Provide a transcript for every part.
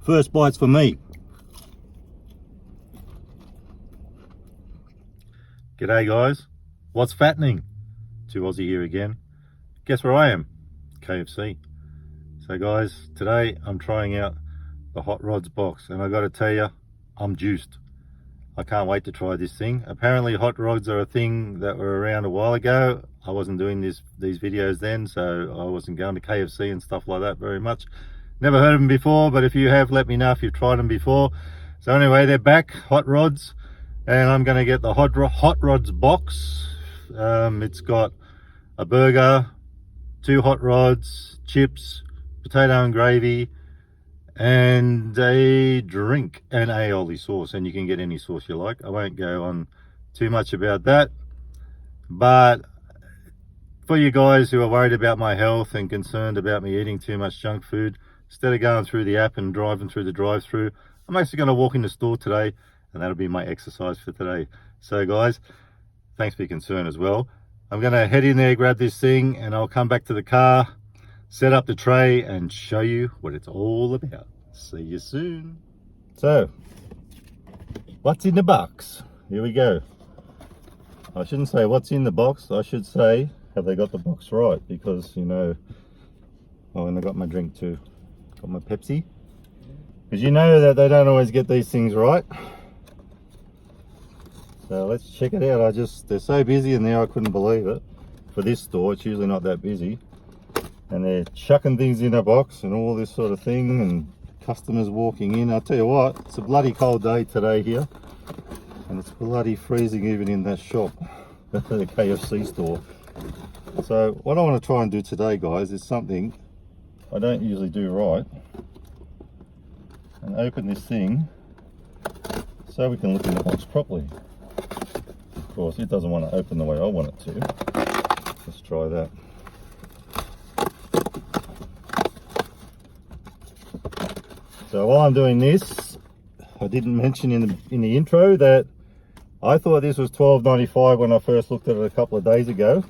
First bites for me. G'day guys, what's fattening? 2Aussie here again. Guess where I am? KFC. So guys, today I'm trying out the Hot Rods box, and I got to tell you, I'm juiced. I can't wait to try this thing. Apparently hot rods are a thing that were around a while ago. I wasn't doing these videos then, so I wasn't going to KFC and stuff like that very much. Never heard of them before, but if you have, let me know if you've tried them before. So anyway, they're back, Hot Rods, and I'm going to get the Hot Rods box. It's got a burger, 2 hot rods, chips, potato and gravy, and a drink and aioli sauce, and you can get any sauce you like. I won't go on too much about that, but for you guys who are worried about my health and concerned about me eating too much junk food, instead of going through the app and driving through the drive-through, I'm actually going to walk in the store today, and that'll be my exercise for today. So guys, thanks for your concern as well. I'm going to head in there, grab this thing, and I'll come back to the car, set up the tray, and show you what it's all about. See you soon. So, what's in the box? Here we go. I shouldn't say what's in the box, I should say, have they got the box right? Because, you know, oh, and I got my drink too. Got my Pepsi. Because you know that they don't always get these things right. So let's check it out. They're so busy in there, I couldn't believe it. For this store, it's usually not that busy. And they're chucking things in a box and all this sort of thing, and customers walking in. I'll tell you what, it's a bloody cold day today here, and it's bloody freezing even in that shop, the KFC store. So what I want to try and do today, guys, is something I don't usually do right, and open this thing so we can look in the box properly. Of course, it doesn't want to open the way I want it to. Let's try that. So while I'm doing this, I didn't mention in the intro that I thought this was $12.95 when I first looked at it a couple of days ago.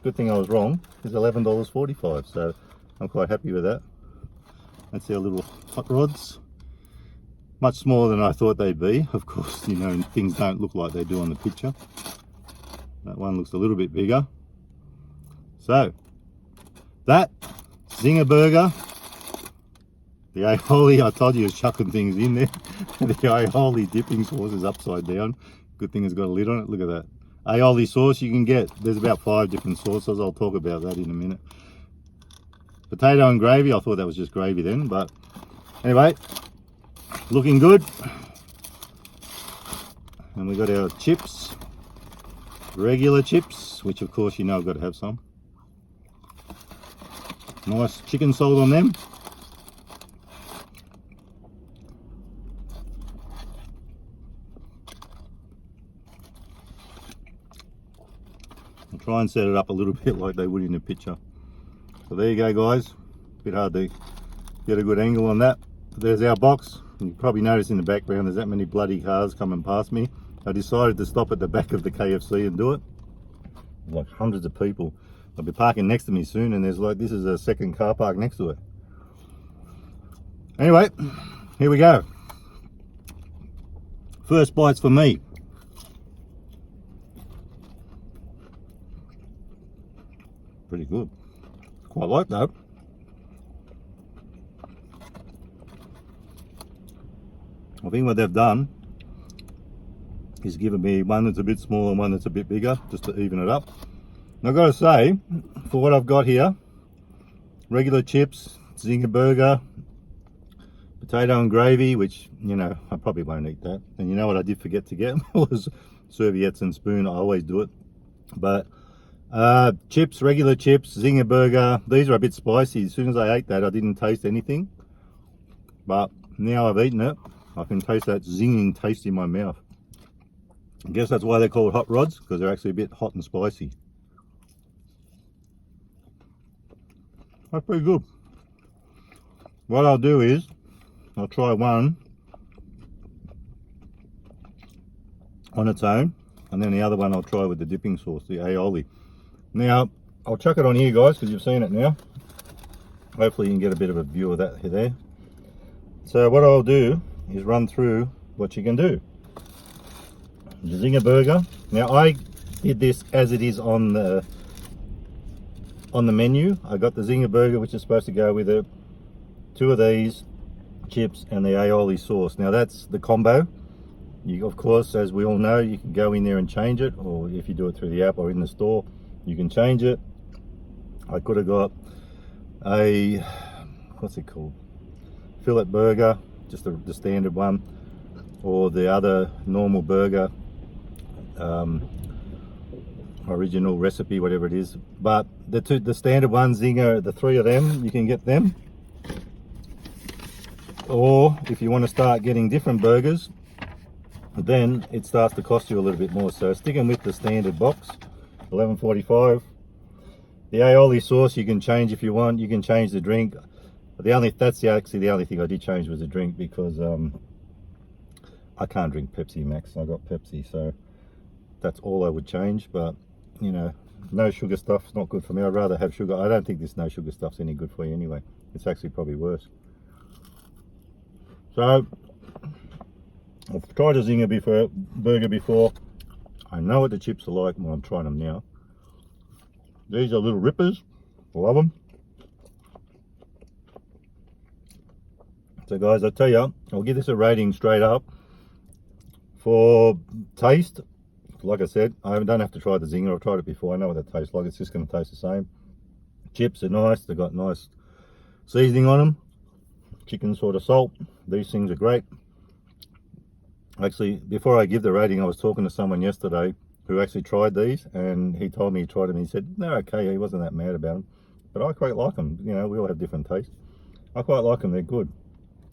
Good thing I was wrong. It's $11.45, so I'm quite happy with that. That's our little hot rods. Much smaller than I thought they'd be. Of course, you know, things don't look like they do on the picture. That one looks a little bit bigger. So, that Zinger burger. The aioli, I told you, was chucking things in there. The aioli dipping sauce is upside down. Good thing it's got a lid on it. Look at that. Aioli sauce you can get. There's about 5 different sauces. I'll talk about that in a minute. Potato and gravy. I thought that was just gravy then, but anyway, looking good. And we got our chips. Regular chips, which of course you know I've got to have some. Nice chicken salt on them. I'll try and set it up a little bit like they would in the picture. So there you go, guys. Bit hard to get a good angle on that. But there's our box. You probably notice in the background there's that many bloody cars coming past me. I decided to stop at the back of the KFC and do it. Like hundreds of people. They'll be parking next to me soon, and there's like, this is a second car park next to it. Anyway, here we go. First bites for me. Pretty good. Quite like though. I think what they've done is given me one that's a bit smaller and one that's a bit bigger, just to even it up. And I've got to say, for what I've got here, regular chips, Zinger burger, potato and gravy, which, you know, I probably won't eat that. And you know what I did forget to get was serviettes and spoon. I always do it. But chips, regular chips, Zinger burger. These are a bit spicy. As soon as I ate that, I didn't taste anything. But now I've eaten it, I can taste that zinging taste in my mouth. I guess that's why they're called hot rods, because they're actually a bit hot and spicy. That's pretty good. What I'll do is, I'll try one on its own, and then the other one I'll try with the dipping sauce, the aioli. Now, I'll chuck it on here, guys, because you've seen it now. Hopefully you can get a bit of a view of that there. So what I'll do is run through what you can do. The Zinger burger. Now I did this as it is on the menu. I got the Zinger burger, which is supposed to go with it, 2 of these chips and the aioli sauce. Now that's the combo. You, of course, as we all know, you can go in there and change it, or if you do it through the app or in the store, you can change it. I could have got a, what's it called, fillet burger, just the standard one, or the other normal burger, original recipe, whatever it is. But the standard ones, Zinger, the 3 of them, you can get them. Or if you want to start getting different burgers, then it starts to cost you a little bit more. So sticking with the standard box, $11.45. The aioli sauce you can change if you want. You can change the drink. Actually the only thing I did change was the drink, because I can't drink Pepsi Max. I got Pepsi, so that's all I would change. But you know, no sugar stuff's not good for me. I'd rather have sugar. I don't think this no sugar stuff's any good for you anyway. It's actually probably worse. So I've tried a Zinger burger before. I know what the chips are like when I'm trying them now. These are little rippers. Love them. So guys, I tell you, I'll give this a rating straight up. For taste, like I said, I don't have to try the Zinger. I've tried it before. I know what it tastes like. It's just going to taste the same. Chips are nice. They've got nice seasoning on them. Chicken sort of salt. These things are great. Actually, before I give the rating, I was talking to someone yesterday who actually tried these, and he told me he tried them. He said they're okay. He wasn't that mad about them, but I quite like them. You know, we all have different tastes. I quite like them. They're good.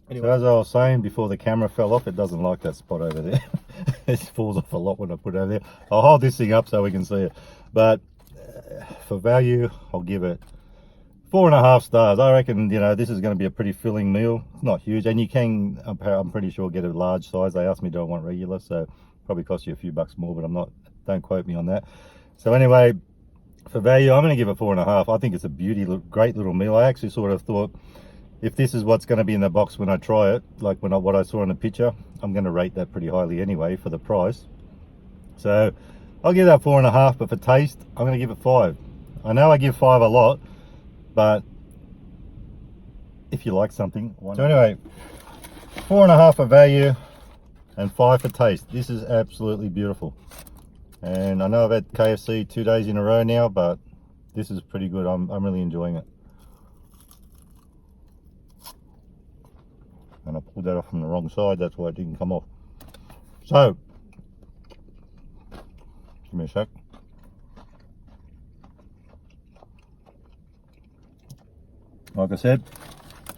Anyway, so as I was saying before the camera fell off, it doesn't like that spot over there. It falls off a lot when I put it over there. I'll hold this thing up so we can see it. But for value, I'll give it 4.5 stars. I reckon, you know, this is going to be a pretty filling meal. It's not huge, and you can, I'm pretty sure, get a large size. They asked me, do I want regular? So probably cost you a few bucks more, but don't quote me on that. So anyway, for value, I'm going to give it 4.5. I think it's a great little meal. I actually sort of thought, if this is what's going to be in the box when I try it, like what I saw in the picture, I'm going to rate that pretty highly anyway for the price. So I'll give that 4.5, but for taste, I'm going to give it 5. I know I give 5 a lot, but if you like something, why not? So anyway, 4.5 for value and 5 for taste. This is absolutely beautiful. And I know I've had KFC 2 days in a row now, but this is pretty good. I'm really enjoying it. And I pulled that off from the wrong side, that's why it didn't come off. So, give me a sec. Like I said,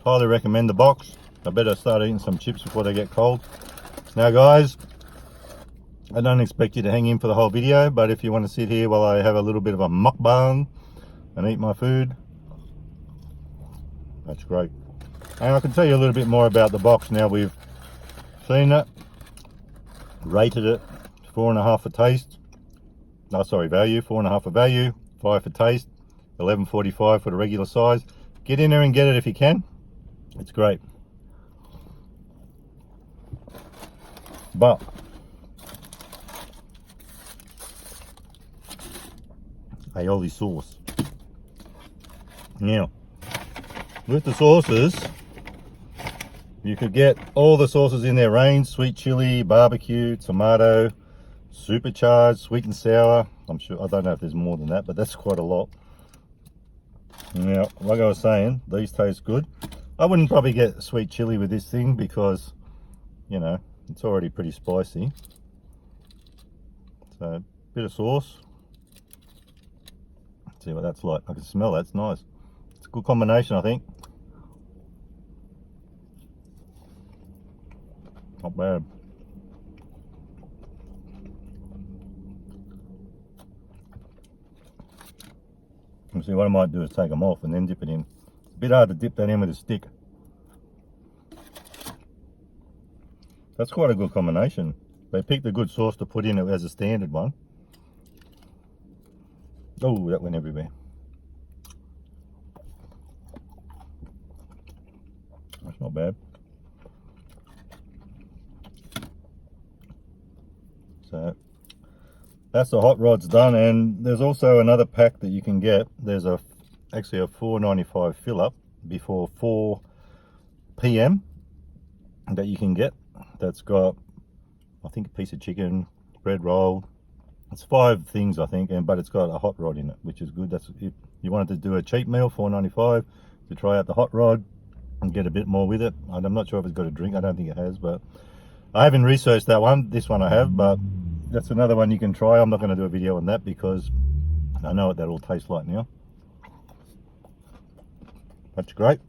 highly recommend the box. I better start eating some chips before they get cold. Now guys, I don't expect you to hang in for the whole video, but if you want to sit here while I have a little bit of a mukbang and eat my food, that's great. And I can tell you a little bit more about the box now we've seen it, rated it, 4.5 for taste. No, sorry, value, 4.5 for value, 5 for taste, $11.45 for the regular size. Get in there and get it if you can. It's great. But aioli sauce. Now, with the sauces, you could get all the sauces in their range: sweet chili, barbecue, tomato, supercharged, sweet and sour. I'm sure, I don't know if there's more than that, but that's quite a lot. Now, like I was saying, these taste good. I wouldn't probably get sweet chili with this thing because, you know, it's already pretty spicy. So, a bit of sauce. Let's see what that's like. I can smell that, it's nice. It's a good combination, I think. Not bad. And see, what I might do is take them off and then dip it in. It's a bit hard to dip that in with a stick. That's quite a good combination. They picked a good sauce to put in as a standard one. Oh, that went everywhere. That's not bad. So that's the hot rods done, and there's also another pack that you can get. There's actually a $4.95 fill up before 4 p.m. that you can get. That's got, I think, a piece of chicken, bread roll. It's 5 things, I think, but it's got a hot rod in it, which is good. That's if you wanted to do a cheap meal, $4.95 to try out the hot rod and get a bit more with it. I'm not sure if it's got a drink. I don't think it has, but I haven't researched that one. This one I have, but that's another one you can try. I'm not going to do a video on that because I know what that all tastes like now. That's great.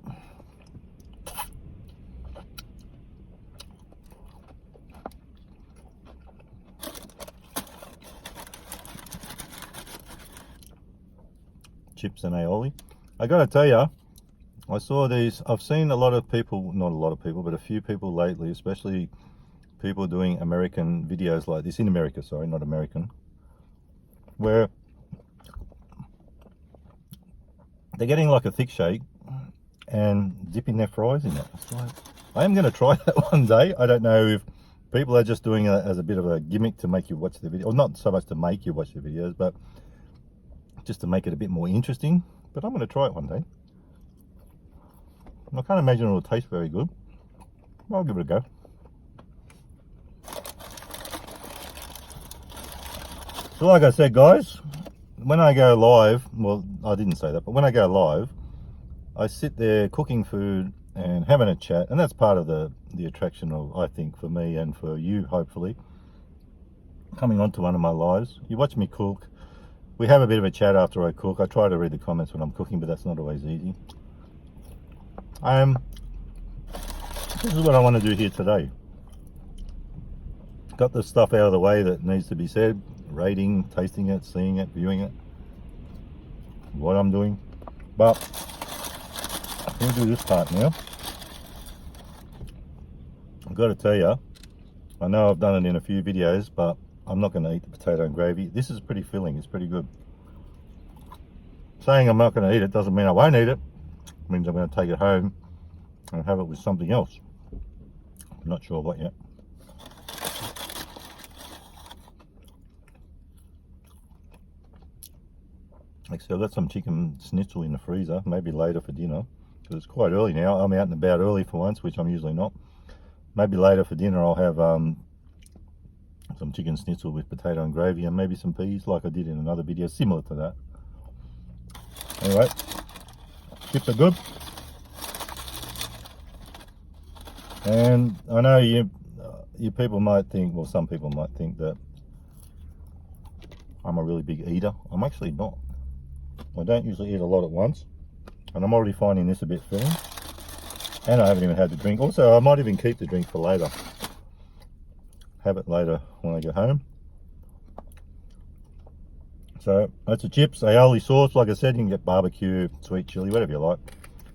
Chips and aioli. I gotta tell you, I saw these. I've seen a lot of people, not a lot of people, but a few people lately, especially people doing American videos like this, in America, sorry, not American, where they're getting like a thick shake and dipping their fries in it. It's like, I am going to try that one day. I don't know if people are just doing it as a bit of a gimmick to make you watch the video, or not so much to make you watch the videos, but just to make it a bit more interesting. But I'm going to try it one day. I can't imagine it will taste very good. I'll give it a go. So like I said, guys, when I go live, well, I didn't say that, but when I go live, I sit there cooking food and having a chat, and that's part of the attraction of, I think, for me and for you, hopefully, coming onto one of my lives. You watch me cook. We have a bit of a chat after I cook. I try to read the comments when I'm cooking, but that's not always easy. This is what I want to do here today. Got the stuff out of the way that needs to be said. Rating, tasting it, seeing it, viewing it. What I'm doing. But we'll do this part now. I've got to tell you, I know I've done it in a few videos, but I'm not going to eat the potato and gravy. This is pretty filling. It's pretty good. Saying I'm not going to eat it doesn't mean I won't eat it. It means I'm going to take it home and have it with something else. I'm not sure what yet. Actually, I've got some chicken schnitzel in the freezer, maybe later for dinner, because it's quite early now. I'm out and about early for once, which I'm usually not. Maybe later for dinner I'll have some chicken schnitzel with potato and gravy and maybe some peas, like I did in another video similar to that. Anyway, chips are good. And I know you people might think, well, some people might think that I'm a really big eater. I'm actually not. I don't usually eat a lot at once, and I'm already finding this a bit filling. And I haven't even had the drink. Also, I might even keep the drink for later. Have it later when I get home. So that's the chips, aioli sauce. Like I said, you can get barbecue, sweet chili, whatever you like.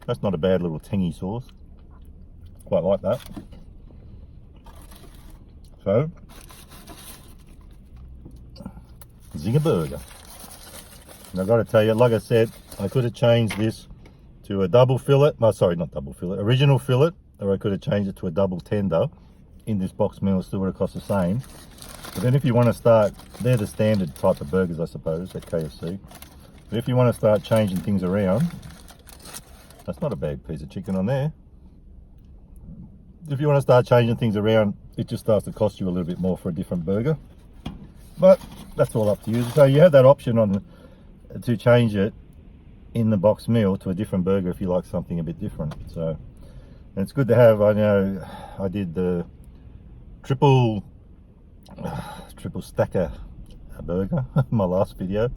That's not a bad little tangy sauce. Quite like that. So, zinger burger. And I've got to tell you, like I said, I could have changed this to a double fillet. Oh, sorry, not double fillet, original fillet, or I could have changed it to a double tender in this box meal. It still would have cost the same. But then if you want to start, they're the standard type of burgers, I suppose, at KFC. But if you want to start changing things around, that's not a bad piece of chicken on there. If you want to start changing things around, it just starts to cost you a little bit more for a different burger. But that's all up to you. So you have that option on to change it in the box meal to a different burger if you like something a bit different. So, and it's good to have. I know I did the triple stacker burger my last video.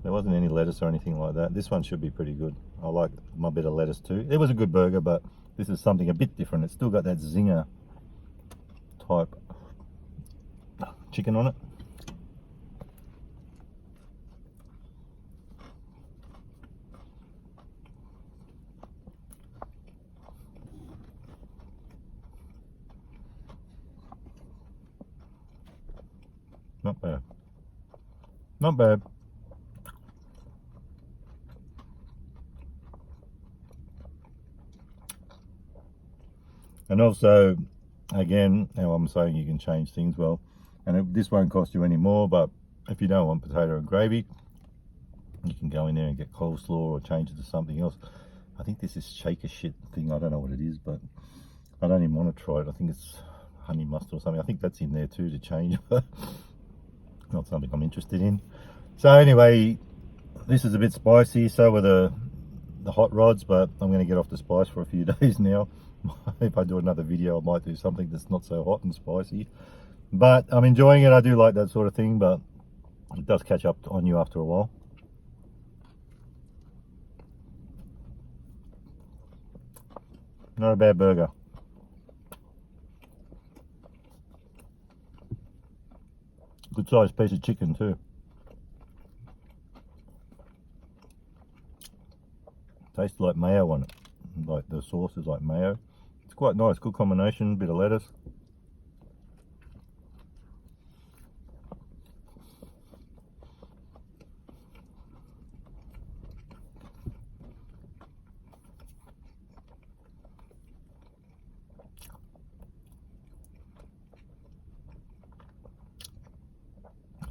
There wasn't any lettuce or anything like that. This one should be pretty good. I like my bit of lettuce too. It was a good burger, but this is something a bit different. It's still got that zinger type chicken on it. Not bad. Not bad. And also, again, how I'm saying you can change things. Well, And this won't cost you any more, but if you don't want potato and gravy, you can go in there and get coleslaw or change it to something else. I think this is shaker shit thing. I don't know what it is, but I don't even want to try it. I think it's honey mustard or something. I think that's in there too to change. Not something I'm interested in. So anyway, this is a bit spicy, so were the hot rods, but I'm going to get off the spice for a few days now. If I do another video, I might do something that's not so hot and spicy. But I'm enjoying it. I do like that sort of thing, but it does catch up on you after a while. Not a bad burger. Good sized piece of chicken too. Tastes like mayo on it. Like the sauce is like mayo. It's quite nice, good combination, bit of lettuce.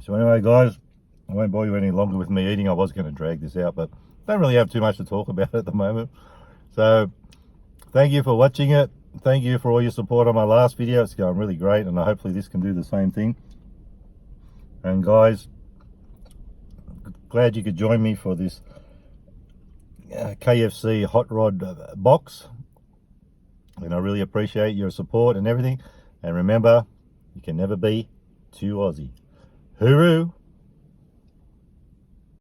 So anyway guys, I won't bore you any longer with me eating. I was going to drag this out, but don't really have too much to talk about at the moment. So thank you for watching it. Thank you for all your support on my last video. It's going really great, and hopefully this can do the same thing. And guys, glad you could join me for this KFC Hot Rod Box. And I really appreciate your support and everything. And remember, you can never be too Aussie. Hooroo!